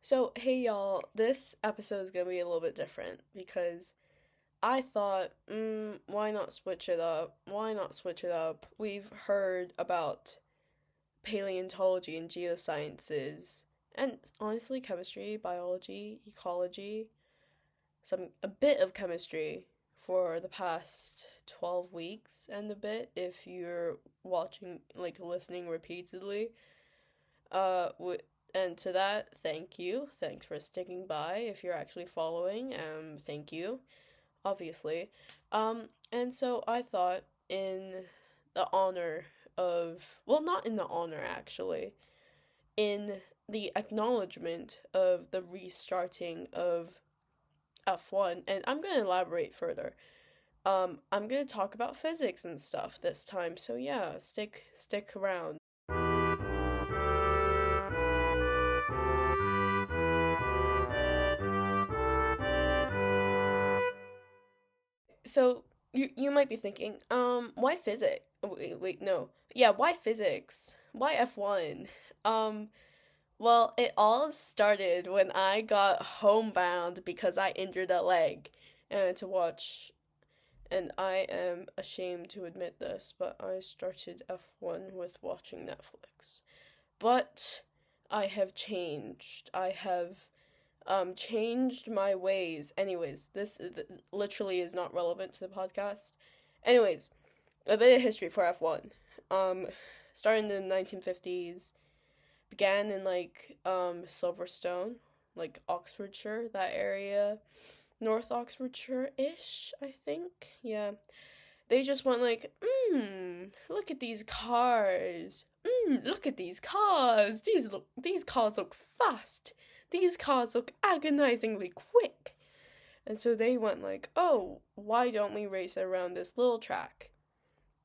So hey y'all, this episode is gonna be a little bit different because I thought, why not switch it up? Why not switch it up? We've heard about paleontology and geosciences, and honestly, chemistry, biology, ecology, a bit of chemistry for the past 12 weeks and a bit if you're watching, like listening repeatedly. W and to that, thank you. Thanks for sticking by. If you're actually following, thank you, obviously. And so I thought in the honor of, well, not in the honor actually, in the acknowledgement of the restarting of F1, and I'm going to elaborate further. I'm going to talk about physics and stuff this time. So yeah, stick around. So you might be thinking, why physics? Wait, no. Yeah, why physics? Why F1? Um, well, it all started when I got homebound because I injured a leg and to watch, and I am ashamed to admit this, but I started F1 with watching Netflix. But I have changed. I have changed my ways. Anyways, literally is not relevant to the podcast. Anyways, a bit of history for F1. Um Started in the 1950s, began in like Silverstone, like Oxfordshire, that area, North Oxfordshire-ish, I think. Yeah. They just went like, look at these cars. Look at these cars. These cars look fast. These cars look agonizingly quick. And so they went like, oh, why don't we race around this little track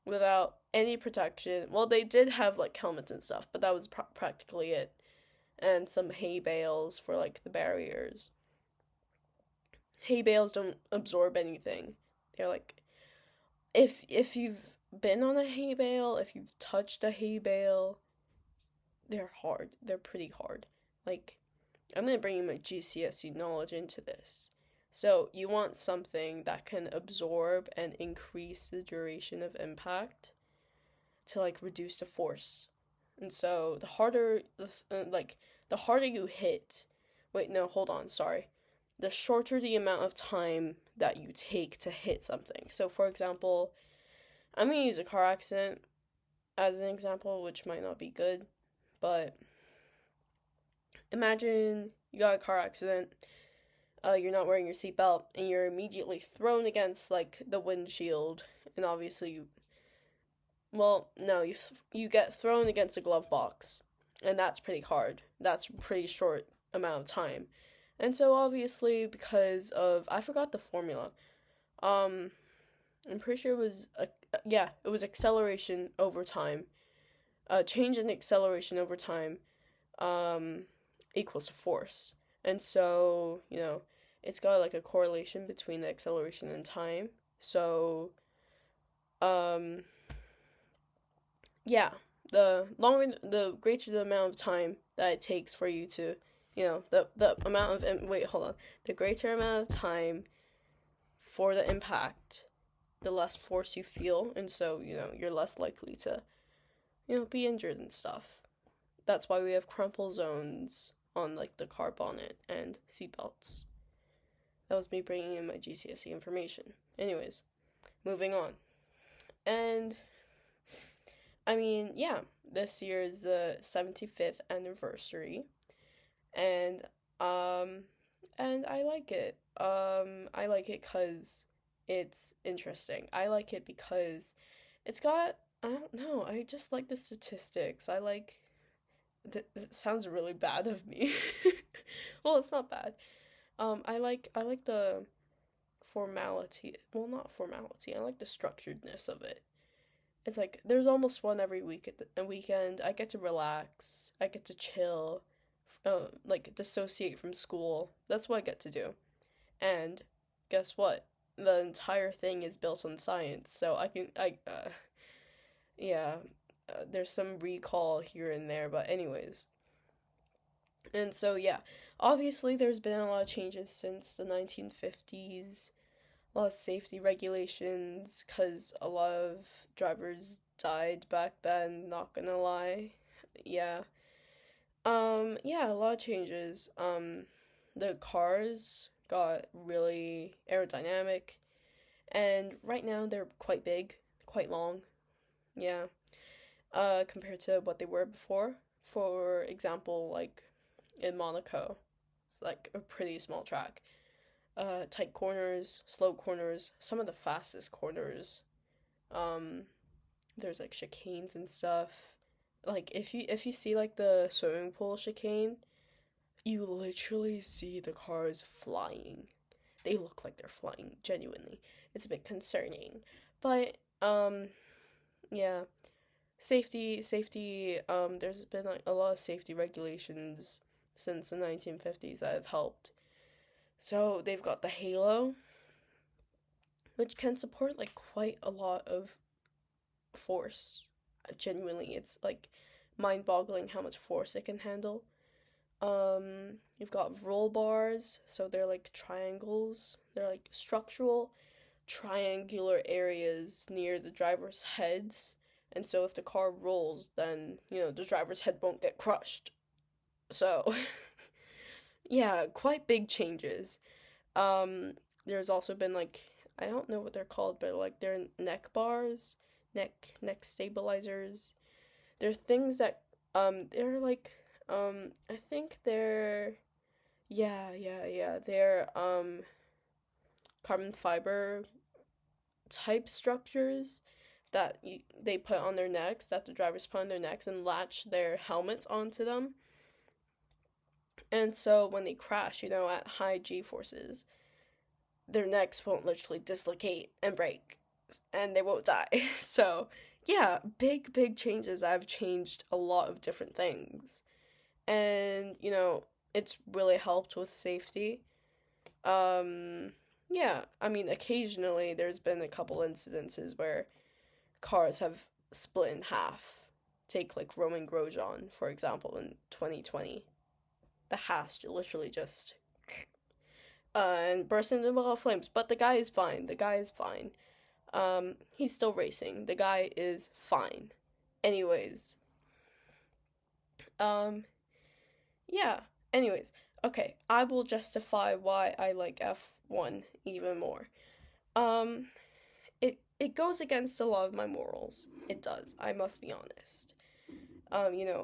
without any protection? Well, they did have like helmets and stuff, but that was practically it. And some hay bales for like the barriers. Hay bales don't absorb anything. They're like, if you've been on a hay bale, if you've touched a hay bale, they're hard. They're pretty hard. Like, I'm gonna bring my GCSE knowledge into this. So, you want something that can absorb and increase the duration of impact to like reduce the force. And so, the harder you hit, wait, no, hold on, sorry. The shorter the amount of time that you take to hit something. So, for example, I'm gonna use a car accident as an example, which might not be good, but imagine you got a car accident, you're not wearing your seatbelt, and you're immediately thrown against like the windshield, and obviously well, no, you get thrown against a glove box, and that's pretty hard. That's a pretty short amount of time, and so obviously because of I forgot the formula, um, I'm pretty sure it was yeah, it was acceleration over time. Change in acceleration over time um, equals to force. And so, it's got like a correlation between the acceleration and time. So, um, yeah, the greater the amount of time that it takes for you to, the amount of, wait, hold on, the greater amount of time for the impact, the less force you feel. And so, you're less likely to, be injured and stuff. That's why we have crumple zones on like the car bonnet and seatbelts. That was me bringing in my GCSE information. Anyways, moving on. And I mean, yeah, this year is the 75th anniversary, and um and I like it. I like it cuz it's interesting. I like it because it's got I don't know, I just like the statistics. I like it sounds really bad of me. Well, it's not bad. I like the formality. Well, not formality. I like the structuredness of it. It's like there's almost one every week at the weekend. I get to relax. I get to chill. Like dissociate from school. That's what I get to do. And guess what? The entire thing is built on science, so yeah, there's some recall here and there, but anyways, And so, yeah, obviously there's been a lot of changes since the 1950s, a lot of safety regulations, because a lot of drivers died back then, not gonna lie. Yeah. Yeah, a lot of changes. The cars got really aerodynamic, and right now they're quite big, quite long. Yeah. Compared to what they were before. For example, like in Monaco, it's like a pretty small track. Tight corners, slow corners, some of the fastest corners. Um, there's like chicanes and stuff. Like if you see like the swimming pool chicane, you literally see the cars flying. They look like they're flying, genuinely. It's a bit concerning. But yeah, safety, there's been like a lot of safety regulations since the 1950s that have helped. So they've got the halo, which can support like quite a lot of force. Genuinely, it's like mind-boggling how much force it can handle. You've got roll bars, so they're like triangles. They're like structural triangular areas near the driver's heads. And so if the car rolls, then, the driver's head won't get crushed. So, yeah, quite big changes. Um, there's also been like, I don't know what they're called, but like they're neck bars, neck stabilizers. They're things that they're like I think they're yeah, they're carbon fiber type structures that they put on their necks, that the drivers put on their necks and latch their helmets onto them. And so when they crash, at high G forces, their necks won't literally dislocate and break and they won't die. So, yeah, big changes. I've changed a lot of different things. And, it's really helped with safety. Um, yeah, I mean, occasionally there's been a couple incidences where cars have split in half. Take like Roman Grosjean, for example, in 2020. The hash literally just and burst into a ball of flames. But the guy is fine. The guy is fine. He's still racing. The guy is fine. Anyways, um, yeah. Anyways, okay. I will justify why I like F1 even more. Um, it goes against a lot of my morals. It does. I must be honest.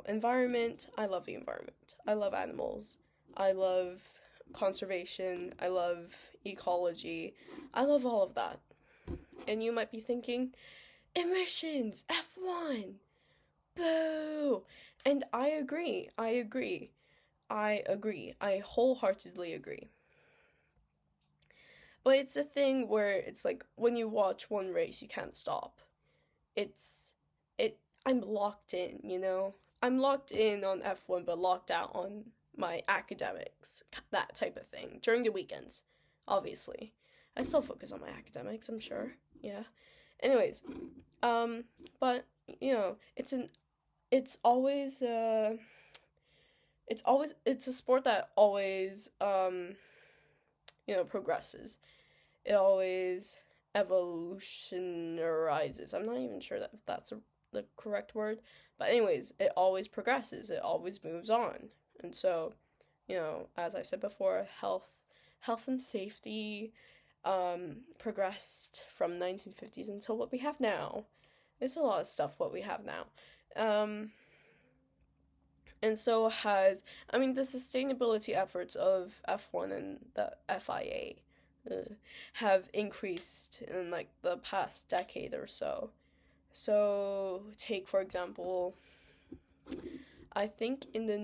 Environment. I love the environment. I love animals. I love conservation. I love ecology. I love all of that. And you might be thinking, emissions, F1, boo! And I agree. I wholeheartedly agree. But it's a thing where it's like when you watch one race, you can't stop. It's it. I'm locked in. I'm locked in on F1, but locked out on my academics, that type of thing. During the weekends, obviously. I still focus on my academics, I'm sure. Yeah. Anyways, but it's always it's a sport that always progresses. It always evolutionarizes. I'm not even sure that if that's the correct word, but anyways, it always progresses. It always moves on. And so, as I said before, health and safety progressed from 1950s until what we have now. It's a lot of stuff what we have now. And so the sustainability efforts of F1 and the FIA have increased in like the past decade or so. So take for example, I think in the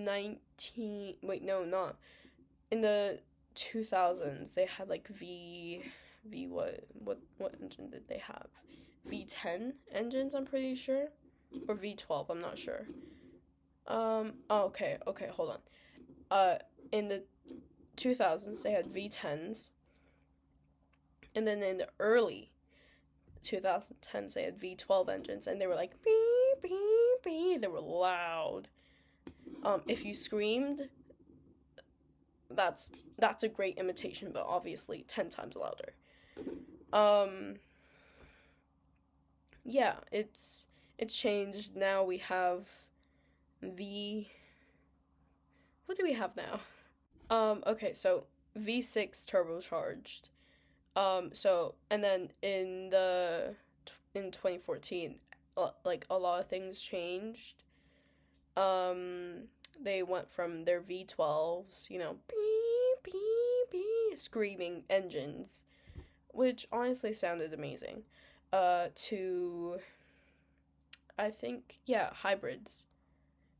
in the 2000s they had like what engine did they have? V10 engines, I'm pretty sure, or V12, I'm not sure. Okay, hold on. In the 2000s they had V10s, and then in the early 2010s they had V12 engines, and they were like beep beep beep. They were loud. If you screamed, that's a great imitation, but obviously 10 times louder. Um, yeah, it's changed. Now we have the what do we have now? Okay, so V6 turbocharged. So and then in 2014, like a lot of things changed. Um, they went from their V12s, beep beep beep, screaming engines, which honestly sounded amazing, to I think, yeah, hybrids.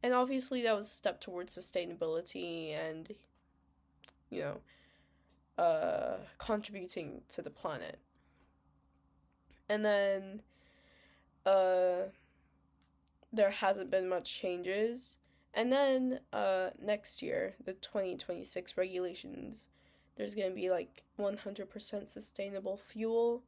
And obviously that was a step towards sustainability and, you contributing to the planet. And then uh there hasn't been much changes. And then next year, the 2026 regulations, there's going to be like 100% sustainable fuel.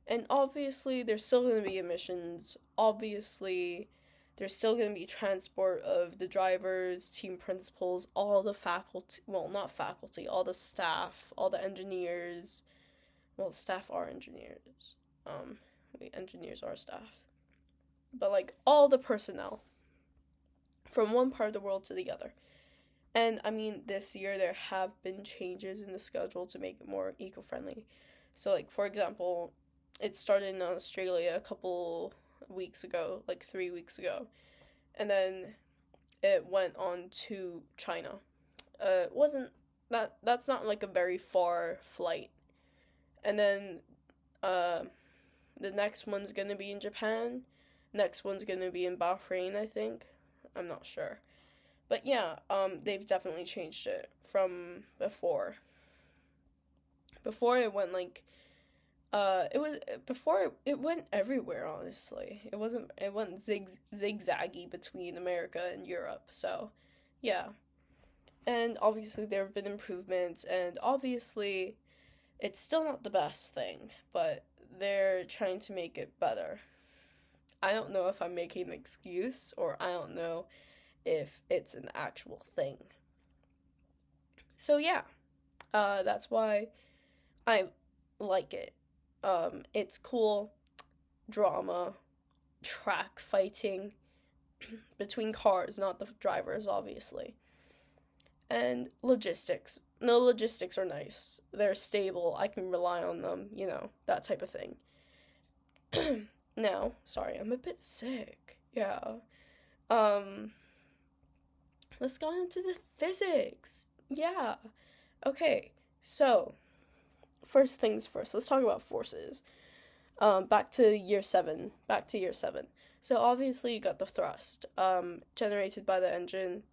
And obviously, there's still going to be emissions. Obviously, there's still going to be transport of the drivers, team principals, all the faculty, well, not faculty, all the staff, all the engineers. Well, staff are engineers. Engineers are staff. But like all the personnel from one part of the world to the other. And I mean, this year there have been changes in the schedule to make it more eco friendly. So, like, for example, it started in Australia a couple weeks ago, like 3 weeks ago, and then it went on to China. It wasn't that's not like a very far flight. And then uh, the next one's gonna be in Japan. Next one's gonna be in Bahrain, I think. I'm not sure. But yeah, they've definitely changed it from before. Before it went like, it was before it went everywhere. Honestly, it went zigzaggy between America and Europe. So, yeah, and obviously there have been improvements, and obviously it's still not the best thing, but they're trying to make it better. I don't know if I'm making an excuse, or I don't know if it's an actual thing. So yeah, that's why I like it. It's cool, drama, track fighting between cars, not the drivers, obviously. And logistics. No, logistics are nice. They're stable. I can rely on them, that type of thing. Now, sorry, I'm a bit sick. Yeah. Um, let's go into the physics. Yeah. Okay, so first things first, let's talk about forces. Back to year seven. Back to year seven. So obviously you got the thrust, generated by the engine.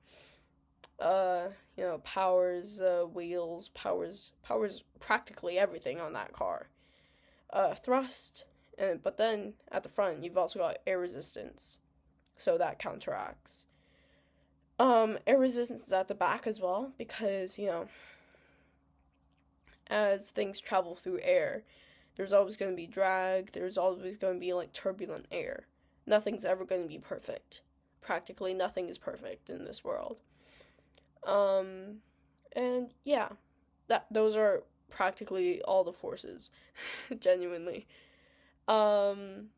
Powers wheels, powers practically everything on that car. Thrust, but then at the front you've also got air resistance, so that counteracts. Air resistance is at the back as well because as things travel through air, there's always going to be drag. There's always going to be like turbulent air. Nothing's ever going to be perfect. Practically nothing is perfect in this world. And yeah, those are practically all the forces, genuinely. Um,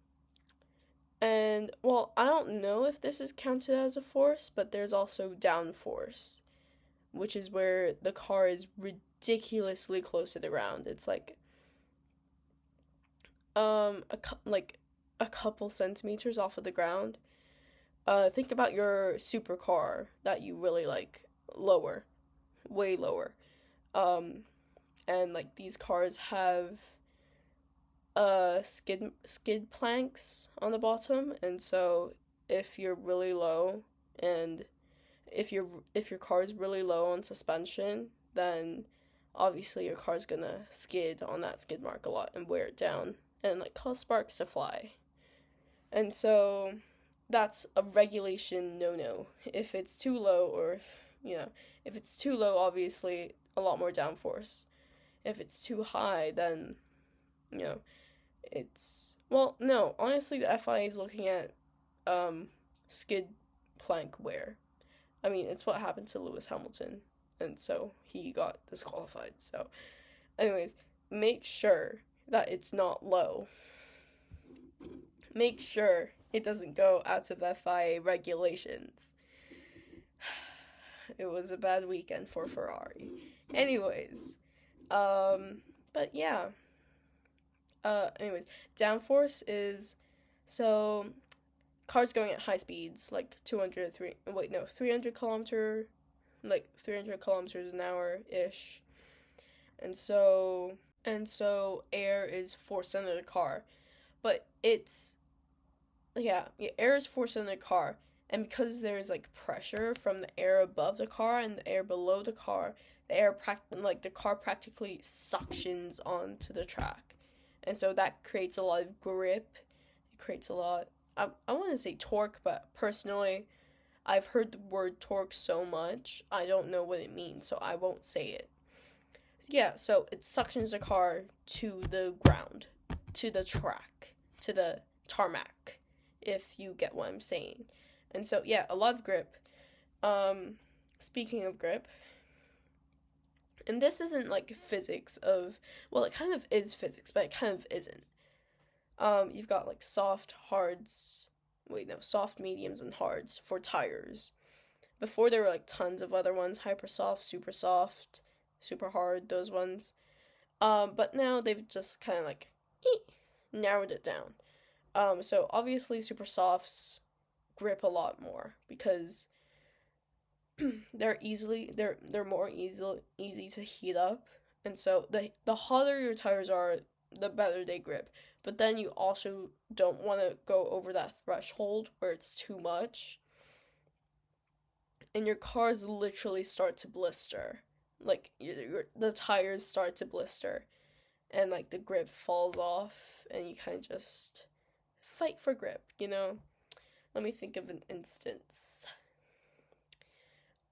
and well, I don't know if this is counted as a force, but there's also downforce, which is where the car is ridiculously close to the ground. It's like like a couple centimeters off of the ground. Think about your supercar that you really like, lower, way lower. Um, and like these cars have skid planks on the bottom, and so if you're really low and if your car is really low on suspension, then obviously your car's gonna skid on that skid mark a lot and wear it down and like cause sparks to fly. And so that's a regulation no. If it's too low, or if it's too low, obviously a lot more downforce. If it's too high, then you know it's, well, no, honestly the FIA is looking at skid plank wear. I mean, it's what happened to Lewis Hamilton. and so he got disqualified. So, anyways, make sure that it's not low. Make sure it doesn't go out of FIA regulations. It was a bad weekend for Ferrari. Anyways, but yeah. Anyways, downforce is so cars going at high speeds, like 300 kilometer, like 300 kilometers an hour ish, and so air is forced under the car, but it's yeah, air is forced under the car, and because there's like pressure from the air above the car and the air below the car, the car practically suctions onto the track, and so that creates a lot of grip. It creates a lot. I want to say torque, but personally, I've heard the word torque so much, I don't know what it means, so I won't say it. Yeah, so it suctions the car to the ground, to the track, to the tarmac, if you get what I'm saying. And so, yeah, a lot of grip. Speaking of grip, and this isn't like physics of, well, it kind of is physics, but it kind of isn't. You've got like soft, mediums, and hards for tires. Before there were like tons of other ones, hyper soft, super hard, those ones. But now they've just kind of like narrowed it down. So obviously super softs grip a lot more because they're more easy to heat up, and so the hotter your tires are, the better they grip. But then you also don't want to go over that threshold where it's too much, and your cars literally start to blister. Like the tires start to blister, and like the grip falls off, and you kind of just fight for grip. Let me think of an instance.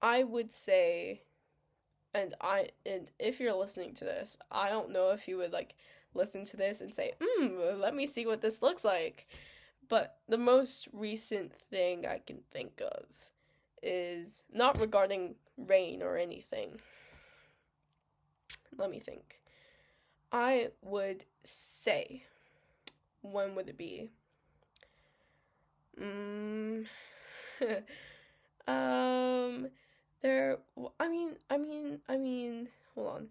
I would say, and if you're listening to this, I don't know if you would like listen to this and say, let me see what this looks like. But the most recent thing I can think of is not regarding rain or anything. Let me think. I would say, when would it be? There. Hold on.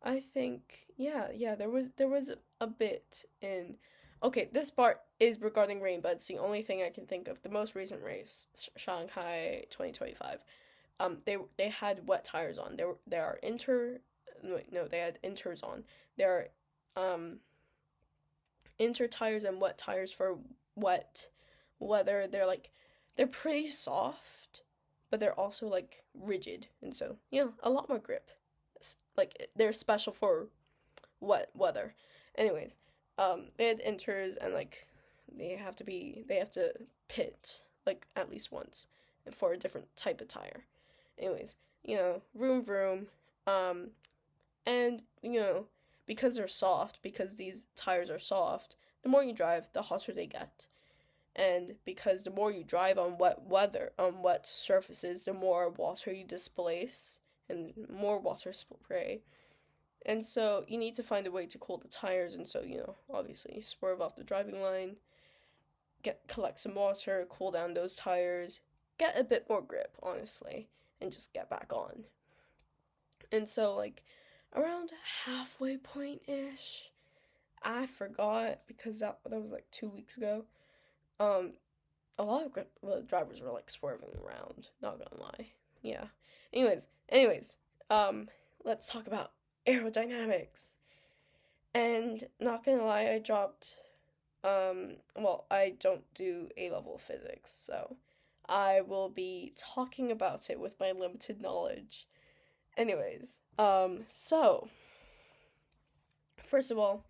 I think, yeah. There was a bit in. Okay, this part is regarding rain, but it's the only thing I can think of. The most recent race, Shanghai 2025. They had wet tires on. There are inter. Wait, no, they had inters on. There are inter tires and wet tires for wet weather. They're pretty soft, but they're also like rigid, and so a lot more grip. Like they're special for wet weather. Anyways, they had inters, and like they have to pit like at least once for a different type of tire. Anyways, vroom vroom. And because they're soft, because these tires are soft, the more you drive, the hotter they get. And because the more you drive on wet surfaces, the more water you displace and more water spray. And so you need to find a way to cool the tires, and so, obviously swerve off the driving line, collect some water, cool down those tires, get a bit more grip, honestly, and just get back on. And so, like, around halfway point-ish, I forgot, because that was like 2 weeks ago. A lot of the drivers were like swerving around, not gonna lie. Yeah. Anyways, let's talk about aerodynamics. And not gonna lie, I dropped, I don't do A-level physics, so I will be talking about it with my limited knowledge. Anyways, so, first of all,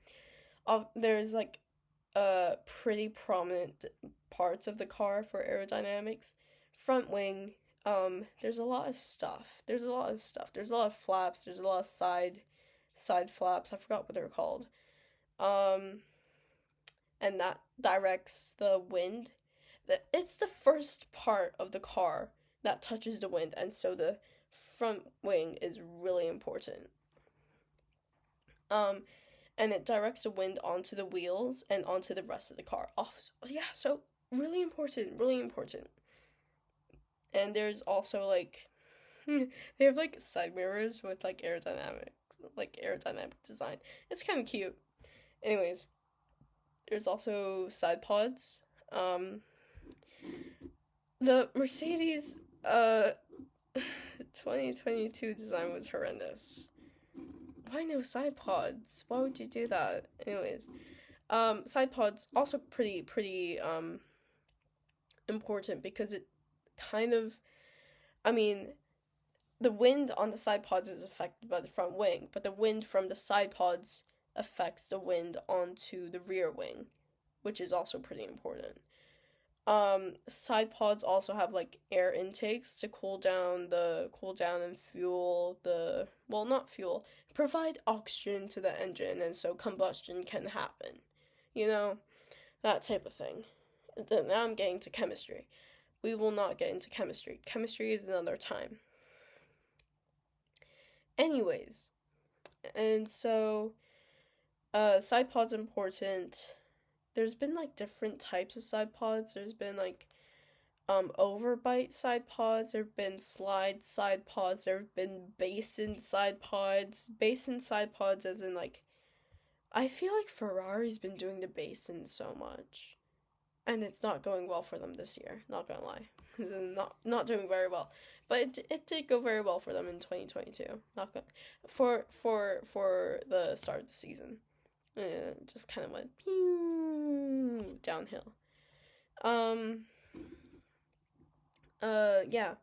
there's like pretty prominent parts of the car for aerodynamics. Front wing, there's a lot of stuff. There's a lot of flaps, there's a lot of side flaps. I forgot what they're called. And that directs the wind. It's the first part of the car that touches the wind, and so the front wing is really important. Um, and it directs the wind onto the wheels and onto the rest of the car. Yeah, so really important, really important. And there's also like they have like side mirrors with like aerodynamic design. It's kind of cute. Anyways, there's also side pods. Um, the Mercedes 2022 design was horrendous. Why no side pods? Why would you do that? Anyways, side pods also pretty important because it kind of, I mean, the wind on the side pods is affected by the front wing, but the wind from the side pods affects the wind onto the rear wing, which is also pretty important. Side pods also have like air intakes to cool down and fuel not fuel, provide oxygen to the engine, and so combustion can happen. You know, that type of thing. Now I'm getting to chemistry. We will not get into chemistry. Chemistry is another time. Anyways, and so side pods important. There's been like different types of side pods. There's been like overbite side pods, there've been slide side pods, there've been basin side pods. Basin side pods as in like I feel like Ferrari's been doing the basin so much. And it's not going well for them this year, not gonna lie. Not doing very well. But it did go very well for them in 2022. Not gonna for the start of the season. Just kind of went pew downhill. Yeah.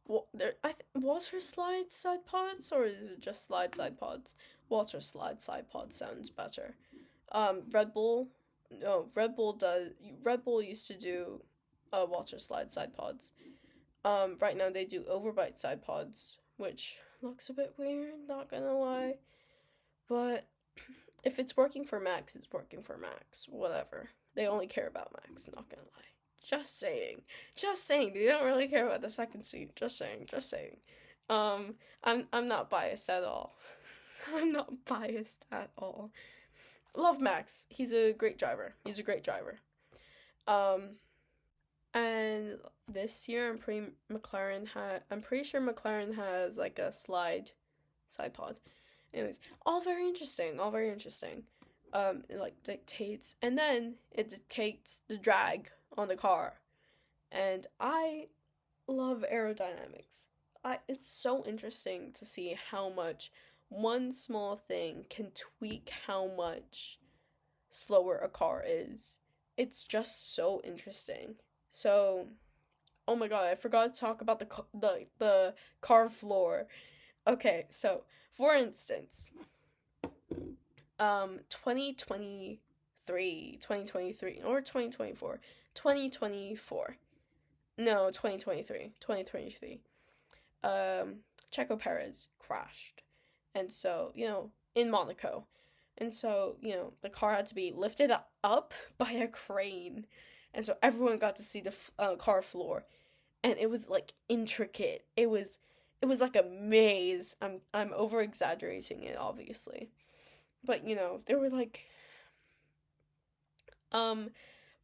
Water slide side pods, or is it just slide side pods? Water slide side pods sounds better. Red Bull, no, Red Bull used to do, water slide side pods. Right now they do overbite side pods, which looks a bit weird, not gonna lie. But if it's working for Max, it's working for Max. Whatever. They only care about Max, not gonna lie. Just saying. Just saying. They don't really care about the second seat. Just saying. Just saying. I'm not biased at all. I'm not biased at all. Love Max. He's a great driver. He's a great driver. Um, and this year I'm pretty sure McLaren has like a side pod. Anyways, all very interesting. All very interesting. It like dictates, and then it dictates the drag on the car. And I love aerodynamics. It's so interesting to see how much one small thing can tweak how much slower a car is. It's just so interesting. So, oh my god, I forgot to talk about the car floor. Okay, so for instance, 2023 or 2024, 2024. No, 2023. Checo Perez crashed. And so, in Monaco. And so, the car had to be lifted up by a crane. And so everyone got to see the car floor. And it was like intricate. It was like a maze. I'm over exaggerating it, obviously. But, there were like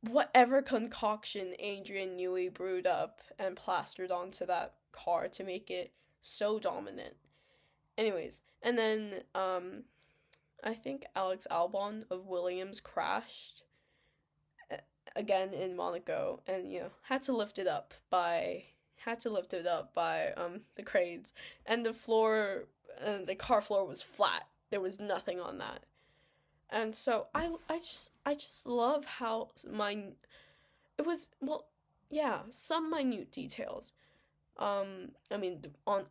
whatever concoction Adrian Newey brewed up and plastered onto that car to make it so dominant. Anyways, and then I think Alex Albon of Williams crashed again in Monaco, and had to lift it up by the cranes, and the car floor was flat. There was nothing on that. And so I just love how it was, well, yeah, some minute details. I mean,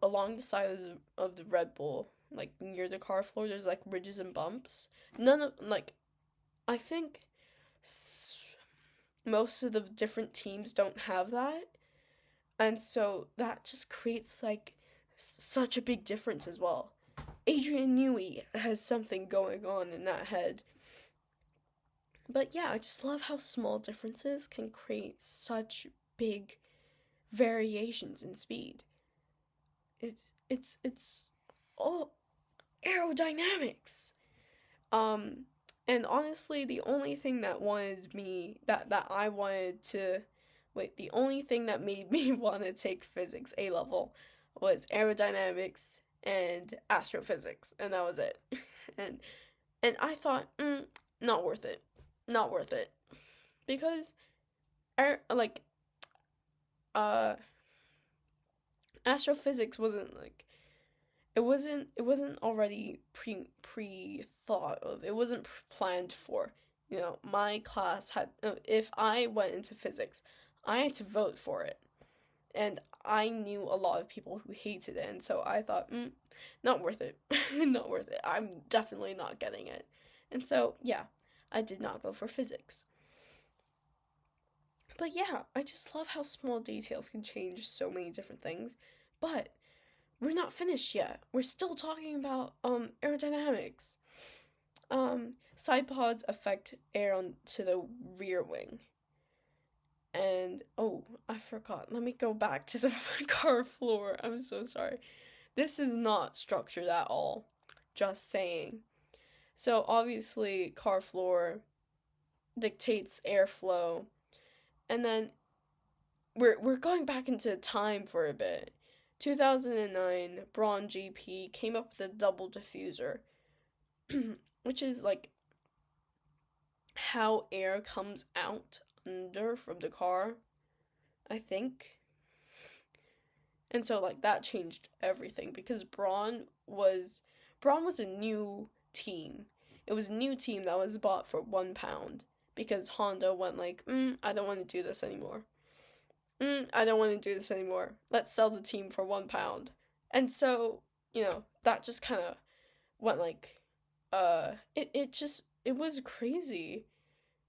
along the side of the Red Bull, like near the car floor, there's like ridges and bumps. None of like, I think most of the different teams don't have that, and so that just creates like such a big difference as well. Adrian Newey has something going on in that head. But yeah, I just love how small differences can create such big variations in speed. it's all aerodynamics. Um, and honestly, the only thing that wanted me that I wanted to wait, the only thing that made me want to take physics A level was aerodynamics and astrophysics, and that was it. and and I thought, not worth it, not worth it, because like uh astrophysics wasn't like it wasn't already pre thought of. It wasn't planned for. My class had if I went into physics, I had to vote for it. And I knew a lot of people who hated it, and so I thought, not worth it. Not worth it. I'm definitely not getting it. And so, yeah, I did not go for physics. But yeah, I just love how small details can change so many different things. But we're not finished yet. We're still talking about aerodynamics. Side pods affect air onto the rear wing. And oh, I forgot. Let me go back to the car floor. I'm so sorry. This is not structured at all. Just saying. So obviously, car floor dictates airflow, and then we're going back into time for a bit. 2009, Braun GP came up with a double diffuser, which is like how air comes out under from the car, I think. And so like that changed everything because Braun was a new team. It was a new team that was bought for £1 because Honda went like, I don't want to do this anymore. I don't want to do this anymore. Let's sell the team for £1. And so, that just kind of went like, it was crazy.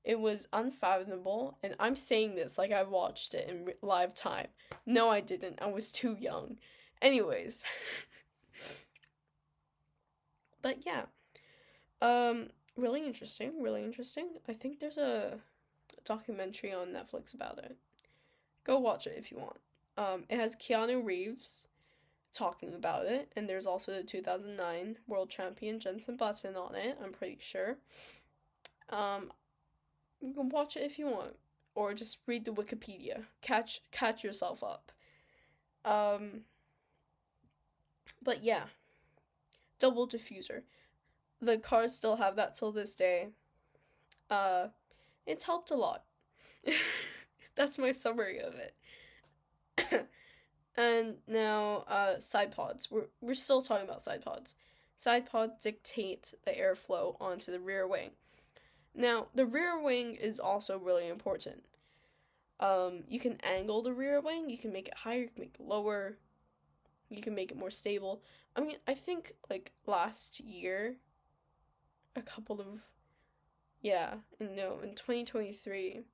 It was unfathomable, and I'm saying this like I watched it in live time. No, I didn't. I was too young. Anyways. But yeah. Really interesting, really interesting. I think there's a documentary on Netflix about it. Go watch it if you want. It has Keanu Reeves talking about it, and there's also the 2009 world champion Jensen Button on it, I'm pretty sure. You can watch it if you want, or just read the Wikipedia. Catch yourself up. But yeah, double diffuser. The cars still have that till this day. It's helped a lot. That's my summary of it. And now, side pods. We're still talking about side pods. Side pods dictate the airflow onto the rear wing. Now, the rear wing is also really important. You can angle the rear wing, you can make it higher, you can make it lower, you can make it more stable. I mean, I think, like, last year, a couple of, in 2023,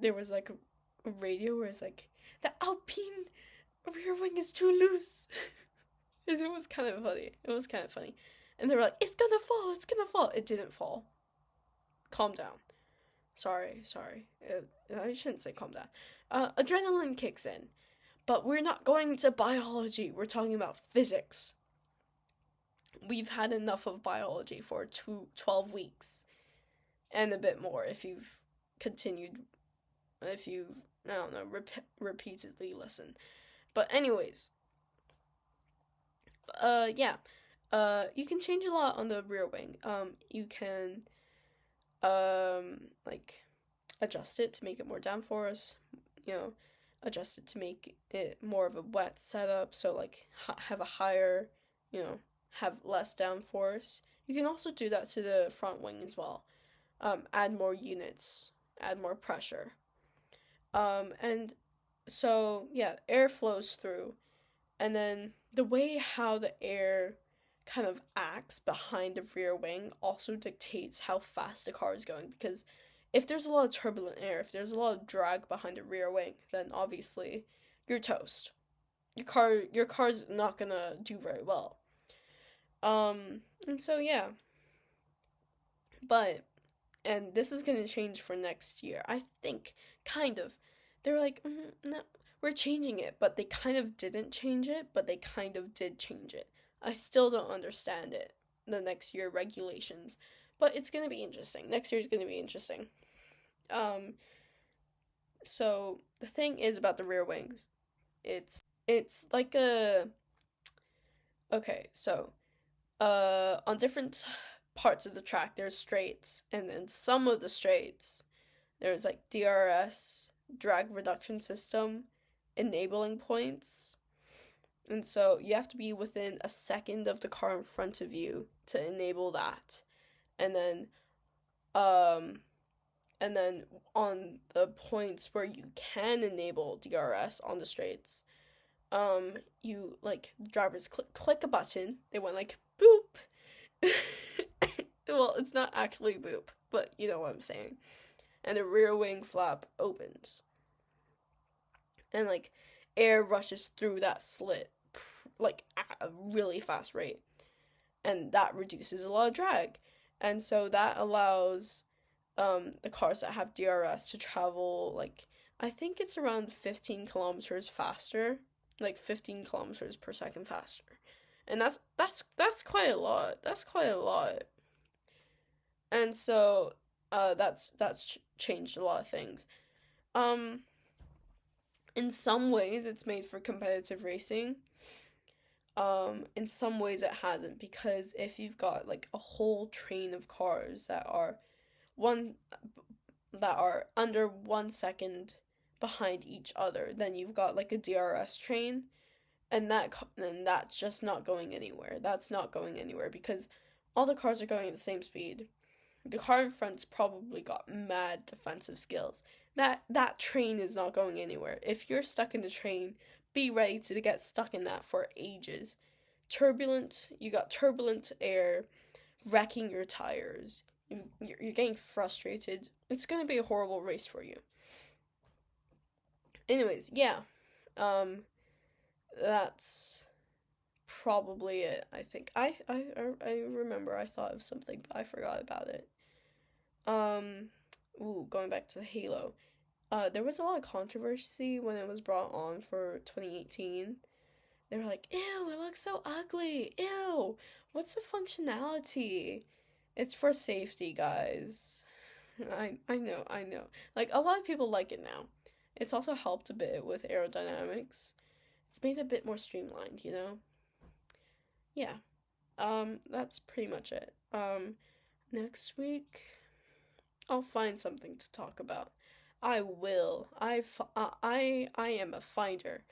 there was, like, a radio where it's like, the Alpine rear wing is too loose. And it was kind of funny. And they were like, it's gonna fall. It didn't fall. Calm down. Sorry. I shouldn't say calm down. Adrenaline kicks in. But we're not going into biology. We're talking about physics. We've had enough of biology for 12 weeks. And a bit more if you've continued. If you've, I don't know, repeatedly listened. But anyways. You can change a lot on the rear wing. You can like adjust it to make it more downforce, adjust it to make it more of a wet setup, so like have a higher, have less downforce. You can also do that to the front wing as well. Add more units, add more pressure. And so yeah, air flows through, and then the way how the air kind of acts behind the rear wing also dictates how fast the car is going, because if there's a lot of turbulent air, if there's a lot of drag behind the rear wing, then obviously you're toast. Your car's not gonna do very well. And so yeah. And this is gonna change for next year, I think, kind of. They're like, no, we're changing it, but they kind of didn't change it, but they kind of did change it. I still don't understand it, the next year regulations, but it's gonna be interesting. Next year's gonna be interesting. Um, so the thing is about the rear wings, it's like a okay, so on different parts of the track there's straights, and then some of the straights there's like DRS, drag reduction system, enabling points. And so you have to be within a second of the car in front of you to enable that. And then um and then on the points where you can enable DRS on the straights, you like drivers click a button, they went like boop. Well, it's not actually boop, but you know what I'm saying. And the rear wing flap opens. And like air rushes through that slit like at a really fast rate. And that reduces a lot of drag. And so that allows the cars that have DRS to travel like I think it's around 15 kilometers faster, like 15 kilometers per second faster. And that's quite a lot. That's quite a lot. And so that's changed a lot of things. Um in some ways it's made for competitive racing. In some ways it hasn't, because if you've got like a whole train of cars one that are under 1 second behind each other, then you've got like a DRS train, and that's just not going anywhere. That's not going anywhere because all the cars are going at the same speed. The car in front's probably got mad defensive skills. That train is not going anywhere. If you're stuck in the train, be ready to get stuck in that for ages. You got turbulent air wrecking your tires. You're getting frustrated. It's gonna be a horrible race for you. Anyways, yeah. That's probably it. I think I remember I thought of something, but I forgot about it. Going back to the Halo. There was a lot of controversy when it was brought on for 2018. They were like, ew, it looks so ugly. Ew, what's the functionality? It's for safety, guys. I know. Like, a lot of people like it now. It's also helped a bit with aerodynamics. It's made it a bit more streamlined, you know? Yeah. That's pretty much it. Next week, I'll find something to talk about. I will. I am a finder.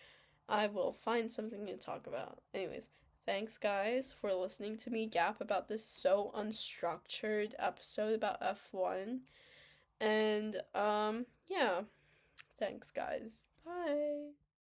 I will find something to talk about. Anyways, thanks guys for listening to me gap about this so unstructured episode about F1. And yeah. Thanks guys. Bye.